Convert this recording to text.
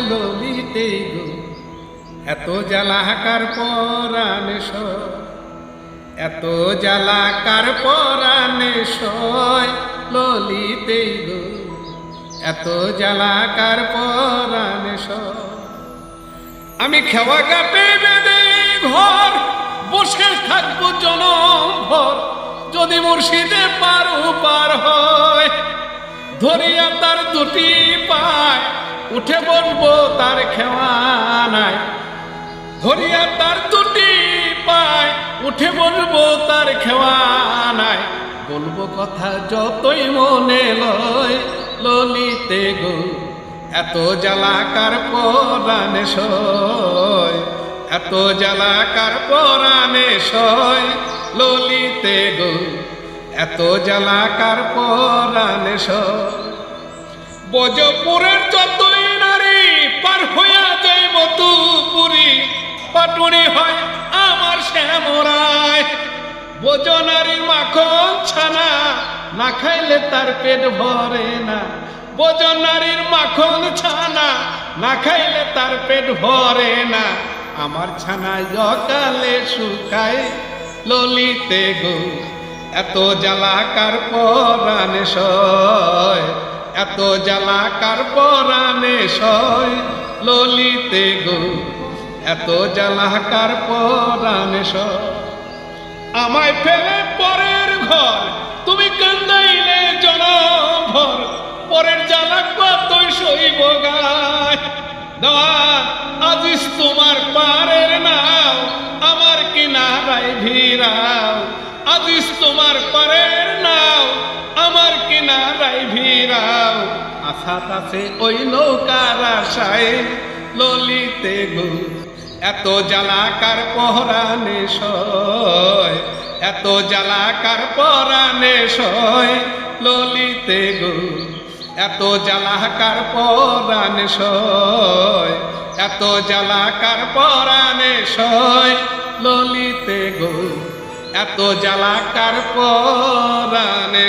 ললিতে গো এত জ্বালাকার পরাণে এত জ্বালাকার পরাণে ললিতে গো এত জ্বালাকার পরাণে আমি খেওয়া কাটে বেঁধে ঘর বসে থাকবো জনম ভর যদি মুর্শিদে পার হয় ধরিয়া তার দুটি পায় উঠে বলবো তার খেওয়ানায় ধরিয়া তার দুটি পায় উঠে বলবো তার খেওয়ানায় বলবো কথা যতই মনে লয় ললিতে গো এত জ্বালাকার পরাণে এত জ্বালাকার পরাণে ললিতে গো এত জ্বালাকার পরাণে বজপুরের যতই নারী পার হইয়া যায় মধুপুরী পাটুরি হয় আমার শ্যামরায় বজ নারীর মাখন ছানা না খাইলে তার পেট ভরে না বজ নারীর মাখন ছানা না খাইলে তার পেট ভরে না আমার ছানা অকালে শুকায় ললিতে গো এত জ্বালাকার পরাণে এত জ্বালাকার পরাণে ললিতে গো এত জ্বালাকার পরাণে আমায় ফেলে পরের ঘর তুমি কান্দাইলে জনম ভর পরের জ্বালা কতই সইব গায় দেওয়ান আজিস তোমার পারের নাও আমার কিনারায় ভিড়াও আজিস তোমার পারের নাও আমার কিনারায় ভিড়াও আশাত আছে ওই নৌকার আশায় ললিতে গো এত জ্বালাকার পরাণে এত জ্বালাকার পরাণে ললিতে গো এত জ্বালাকার পরাণে এত জ্বালাকার পরাণে ললিতে গো এত জ্বালাকার পরাণে